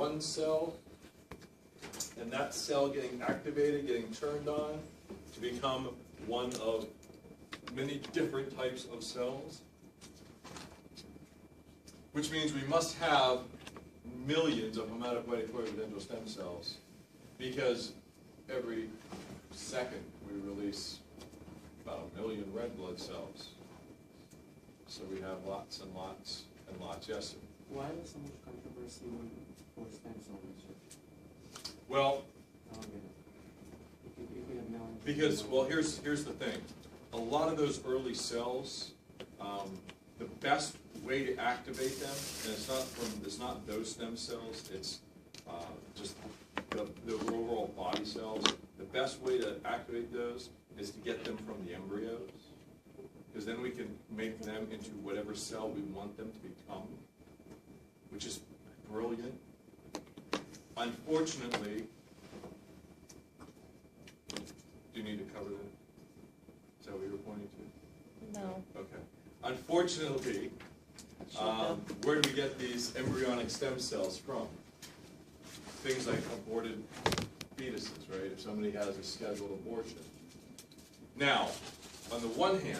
one cell, and that cell getting activated, getting turned on to become one of many different types of cells, which means we must have millions of hematopoietic potential stem cells, because every second we release about 1 million red blood cells. So we have lots and lots and lots. Yes, sir? Why is so much controversy for stem cell research? Well, I don't get it. If we have no because, well, here's the thing. A lot of those early cells, the best way to activate them, and it's not those stem cells, it's just the overall body cells. The best way to activate those is to get them from the embryos, because then we can make them into whatever cell we want them to become, which is brilliant. Unfortunately, do you need to cover that? Is that what you were pointing to? No. Okay. Unfortunately, where do we get these embryonic stem cells from? Things like aborted fetuses, right? If somebody has a scheduled abortion. Now, on the one hand,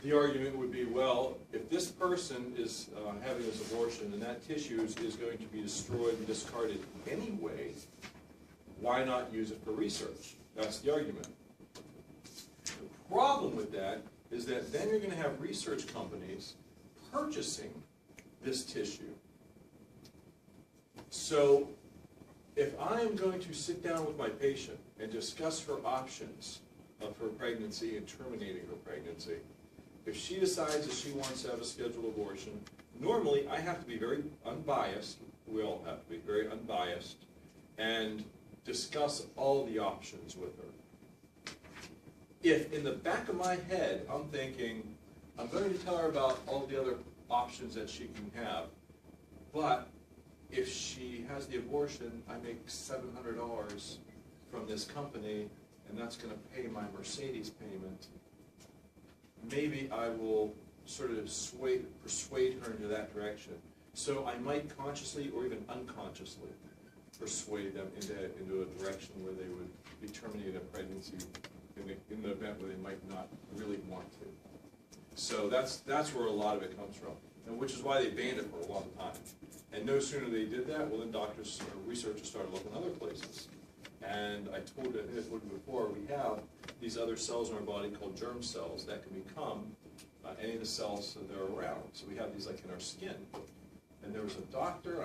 the argument would be, well, if this person is having this abortion and that tissue is going to be destroyed and discarded anyway, why not use it for research? That's the argument. The problem with that is that then you're going to have research companies purchasing this tissue. So if I'm going to sit down with my patient and discuss her options of her pregnancy and terminating her pregnancy, if she decides that she wants to have a scheduled abortion, normally I have to be very unbiased, we all have to be very unbiased, and discuss all the options with her. If in the back of my head I'm thinking, I'm going to tell her about all the other options that she can have, but if she has the abortion, I make $700 from this company, and that's going to pay my Mercedes payment, maybe I will sort of persuade her into that direction. So I might consciously or even unconsciously persuade them into a direction where they would be terminating a pregnancy in the event where they might not really want to. So that's where a lot of it comes from, and which is why they banned it for a long time. And no sooner they did that, well then doctors or researchers started looking other places. And I told you before, we have these other cells in our body called germ cells that can become any of the cells that are around. So we have these like in our skin. And there was a doctor,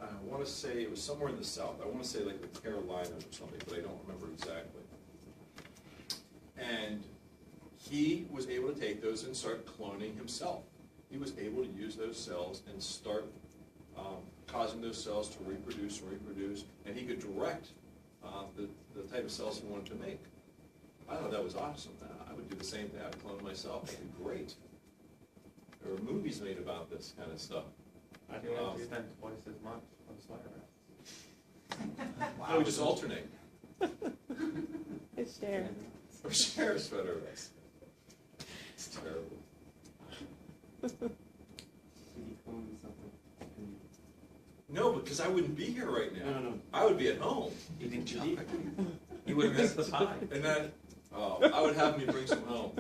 I want to say it was somewhere in the South. I want to say like the Carolinas or something, but I don't remember exactly. And he was able to take those and start cloning himself. He was able to use those cells and start causing those cells to reproduce and reproduce, and he could direct the type of cells he wanted to make. I thought that was awesome. I would do the same thing. I would clone myself. That'd be great. There were movies made about this kind of stuff. I think I spend twice as much on sweater vests. Wow. No, we just alternate. It's share. Or share sweater vests. It's terrible. Did you clone something? No, because I wouldn't be here right now. No. I would be at home. Eating chocolate. You would have missed the pie. And then, I would have me bring some home.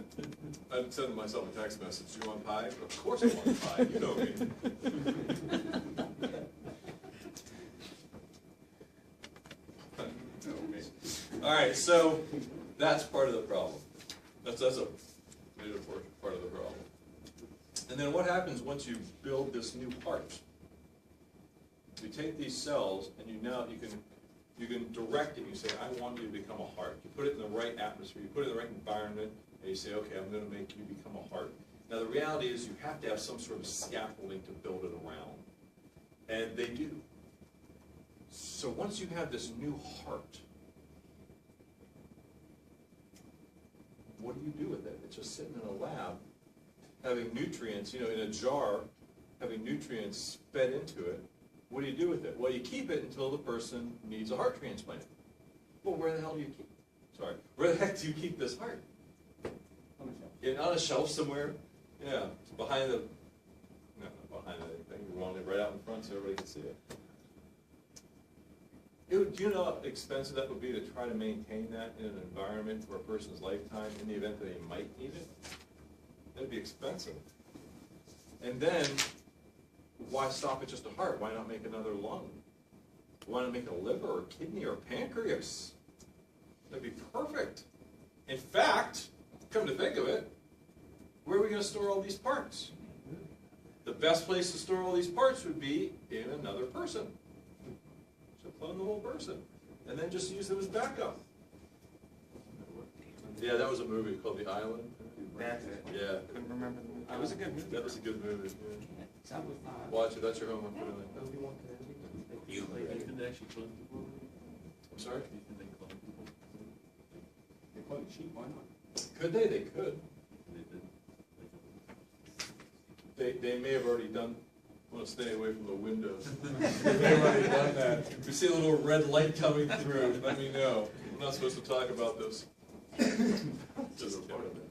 I'd send myself a text message, do you want pie? Of course I want pie, you know me. All right, so that's part of the problem. That's a major part of the problem. And then what happens once you build this new part? You take these cells and you can direct it. You say, I want you to become a heart. You put it in the right atmosphere. You put it in the right environment, and you say, okay, I'm going to make you become a heart. Now the reality is you have to have some sort of scaffolding to build it around, and they do. So once you have this new heart, what do you do with it? It's just sitting in a lab, having nutrients, in a jar, having nutrients fed into it. What do you do with it? Well, you keep it until the person needs a heart transplant. Well, where the hell do you keep? Where the heck do you keep this heart? On a shelf somewhere. Yeah, behind the. No, not behind anything. want it right out in front so everybody can see it. Do you know how expensive that would be to try to maintain that in an environment for a person's lifetime in the event that they might need it? That'd be expensive. And then, why stop at just a heart? Why not make another lung? Why not make a liver or kidney or pancreas? That'd be perfect. In fact, come to think of it, where are we going to store all these parts? The best place to store all these parts would be in another person. So clone the whole person, and then just use them as backup. Yeah, that was a movie called The Island. That's it. Yeah. Couldn't remember the movie. It was a good movie. That was a good movie. Yeah. Watch it. That's your homework for tonight. You can actually clone people. I'm sorry? You can they clone people. They call it sheep, why not? Could they? They could. They did. They may have already done. I want to stay away from the windows. They may have already done that. If you see a little red light coming through, let me know. We're not supposed to talk about this. Just part of it.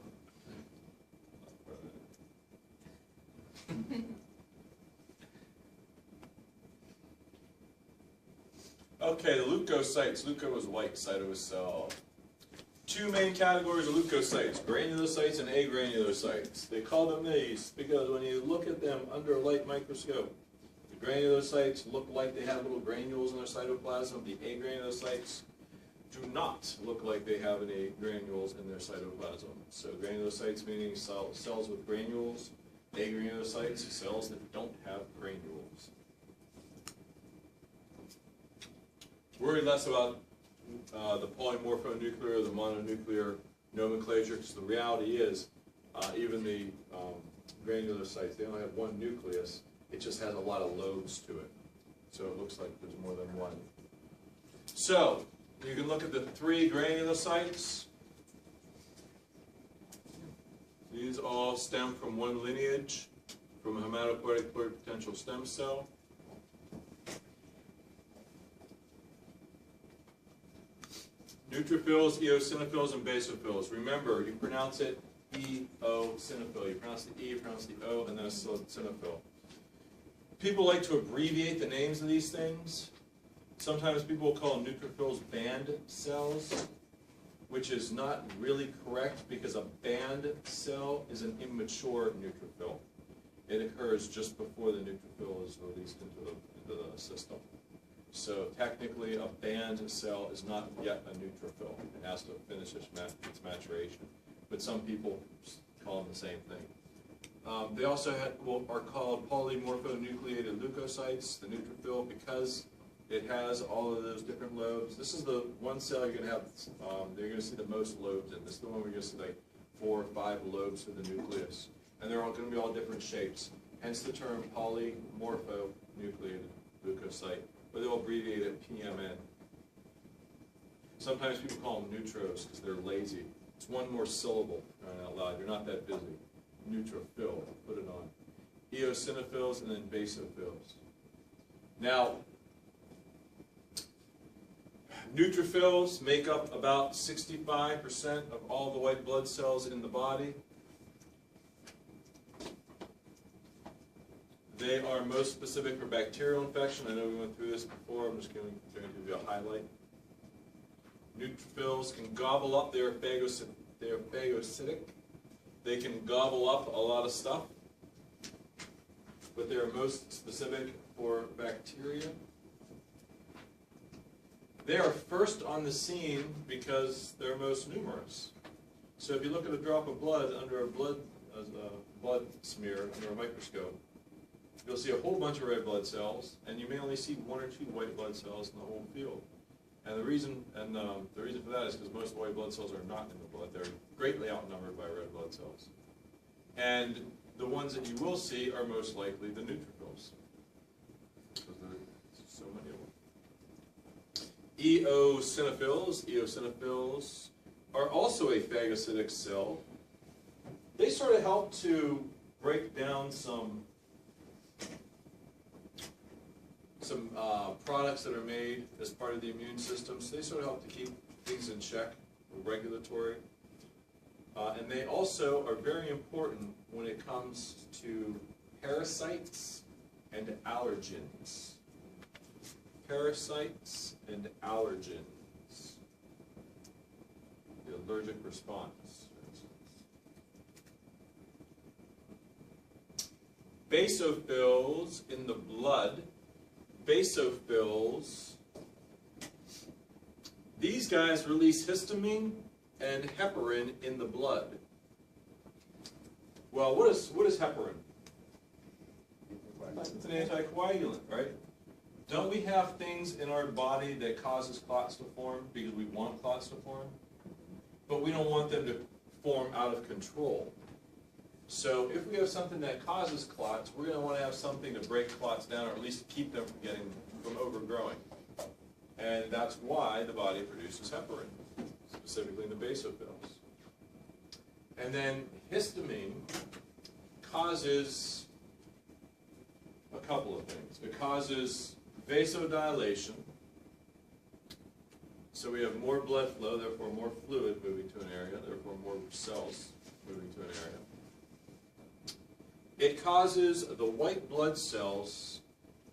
Okay, the leukocytes. Leuko is white cytocell. Two main categories of leukocytes, granulocytes and agranulocytes. They call them these because when you look at them under a light microscope, the granulocytes look like they have little granules in their cytoplasm. The agranulocytes do not look like they have any granules in their cytoplasm. So granulocytes meaning cells with granules, agranulocytes, cells that don't have granules. Worry less about the polymorphonuclear, the mononuclear nomenclature, because the reality is, even the granulocytes, they only have one nucleus. It just has a lot of lobes to it. So it looks like there's more than one. So, you can look at the three granulocytes. These all stem from one lineage, from a hematopoietic pluripotential stem cell. Neutrophils, eosinophils, and basophils. Remember, you pronounce it eosinophil. You pronounce the E, you pronounce the O, and then a eosinophil. People like to abbreviate the names of these things. Sometimes people will call neutrophils band cells, which is not really correct because a band cell is an immature neutrophil. It occurs just before the neutrophil is released into the system. So technically, a band cell is not yet a neutrophil. It has to finish its maturation. But some people call them the same thing. They also are called polymorphonucleated leukocytes, the neutrophil, because it has all of those different lobes. This is the one cell you're going to have, you're going to see the most lobes in. This is the one where you're going to see like 4 or 5 lobes to the nucleus. And they're all going to be all different shapes. Hence the term polymorphonucleated leukocyte, but they'll abbreviate it PMN. Sometimes people call them neutros because they're lazy. It's one more syllable, crying out loud. You're not that busy. Neutrophil, put it on. Eosinophils and then basophils. Now, neutrophils make up about 65% of all the white blood cells in the body. They are most specific for bacterial infection. I know we went through this before. I'm just going to give you a highlight. Neutrophils can gobble up. They're phagocytic. They can gobble up a lot of stuff, but they are most specific for bacteria. They are first on the scene because they're most numerous. So if you look at a drop of blood under a blood smear under a microscope, you'll see a whole bunch of red blood cells, and you may only see 1 or 2 white blood cells in the whole field. And the reason for that is because most white blood cells are not in the blood. They're greatly outnumbered by red blood cells. And the ones that you will see are most likely the neutrophils, because there's so many of them. Eosinophils are also a phagocytic cell. They sort of help to break down some products that are made as part of the immune system. So they sort of help to keep things in check, regulatory. And they also are very important when it comes to parasites and allergens. Parasites and allergens. The allergic response, for instance. Basophils in the blood. Basophils. These guys release histamine and heparin in the blood. Well, what is heparin? It's an anticoagulant, right? Don't we have things in our body that causes clots to form because we want clots to form? But we don't want them to form out of control. So if we have something that causes clots, we're going to want to have something to break clots down, or at least keep them from overgrowing. And that's why the body produces heparin, specifically in the basophils. And then histamine causes a couple of things. It causes vasodilation. So we have more blood flow, therefore more fluid moving to an area, therefore more cells moving to an area. It causes the white blood cells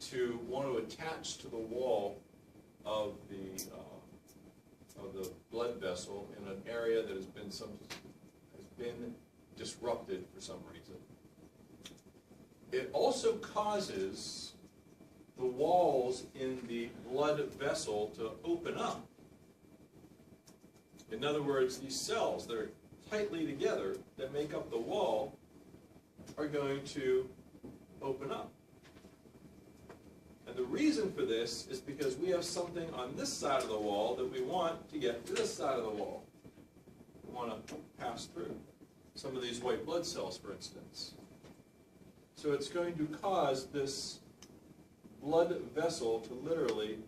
to want to attach to the wall of the blood vessel in an area that has been disrupted for some reason. It also causes the walls in the blood vessel to open up. In other words, these cells that are tightly together that make up the wall are going to open up. And the reason for this is because we have something on this side of the wall that we want to get to this side of the wall. We want to pass through some of these white blood cells, for instance. So it's going to cause this blood vessel to literally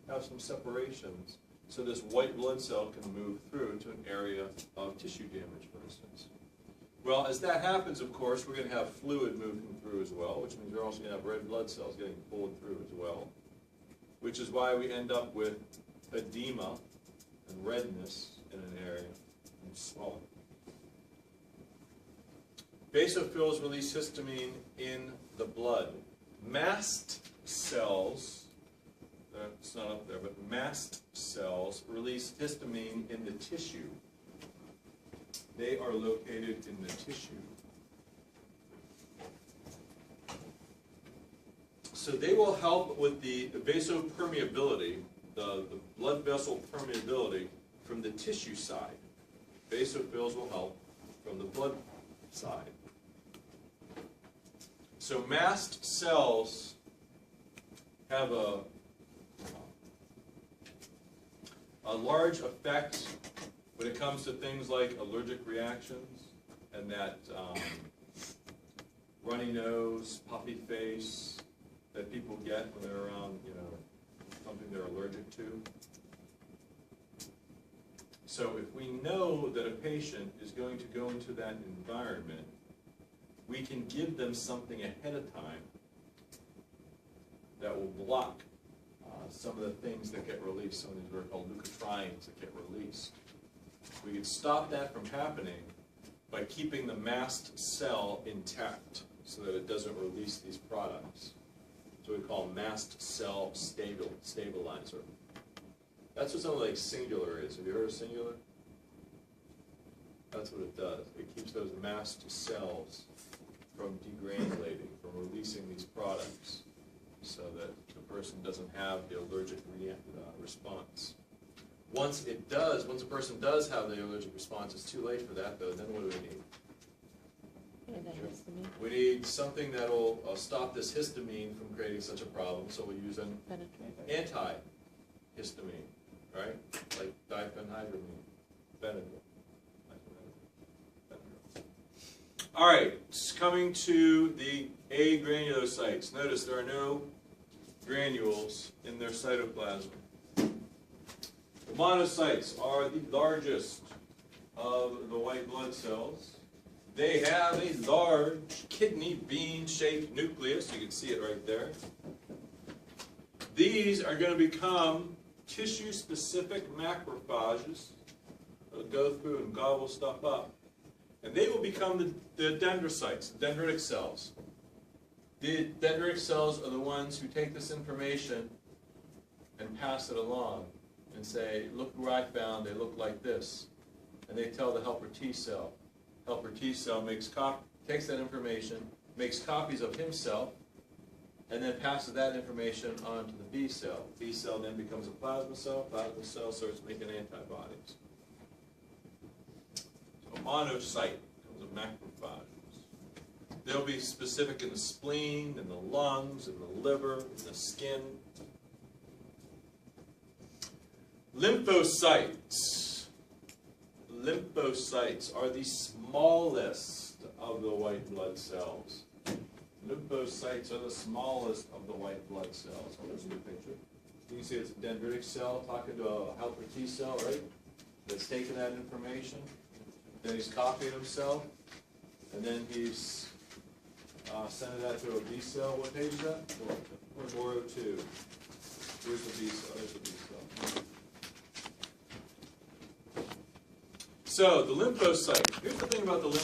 have some separations so this white blood cell can move through to an area of tissue damage, for instance. Well, as that happens, of course, we're going to have fluid moving through as well, which means we're also going to have red blood cells getting pulled through as well, which is why we end up with edema and redness in an area and swelling. Basophils release histamine in the blood. Mast cells, it's not up there, but mast cells release histamine in the tissue. They are located in the tissue. So they will help with the vasopermeability, the blood vessel permeability from the tissue side. Basophils will help from the blood side. So mast cells have a large effect when it comes to things like allergic reactions and that runny nose, puffy face that people get when they're around, something they're allergic to. So if we know that a patient is going to go into that environment, we can give them something ahead of time that will block some of the things that get released. Some of these are called leukotrienes that get released. We can stop that from happening by keeping the mast cell intact so that it doesn't release these products. So we call mast cell stabilizer. That's what something like singular is. Have you heard of singular? That's what it does. It keeps those mast cells from degranulating, from releasing these products so that the person doesn't have the allergic response. Once a person does have the allergic response, it's too late for that, though. Then what do we need? We need something that will stop this histamine from creating such a problem, so we use an antihistamine, right? Like diphenhydramine, Benadryl. All right, coming to the agranulocytes. Notice there are no granules in their cytoplasm. The monocytes are the largest of the white blood cells. They have a large kidney bean-shaped nucleus. You can see it right there. These are going to become tissue-specific macrophages that'll go through and gobble stuff up. And they will become the dendrocytes, the dendritic cells. The dendritic cells are the ones who take this information and pass it along and say, look where I found, they look like this. And they tell the helper T cell. Helper T cell takes that information, makes copies of himself, and then passes that information on to the B cell. B cell then becomes a plasma cell. Plasma cell starts making antibodies. So a monocyte becomes a macrophage. They'll be specific in the spleen, in the lungs, in the liver, in the skin. Lymphocytes. Lymphocytes are the smallest of the white blood cells. Lymphocytes are the smallest of the white blood cells. Oh, there's a good picture. You can see it's a dendritic cell talking to a helper T cell, right? That's taking that information. Then he's copying himself. And then he's sending that to a B cell. What page is that? 402. Where's the B cell? There's the B cell. So the lymphocyte. Here's the thing about the lymphocyte.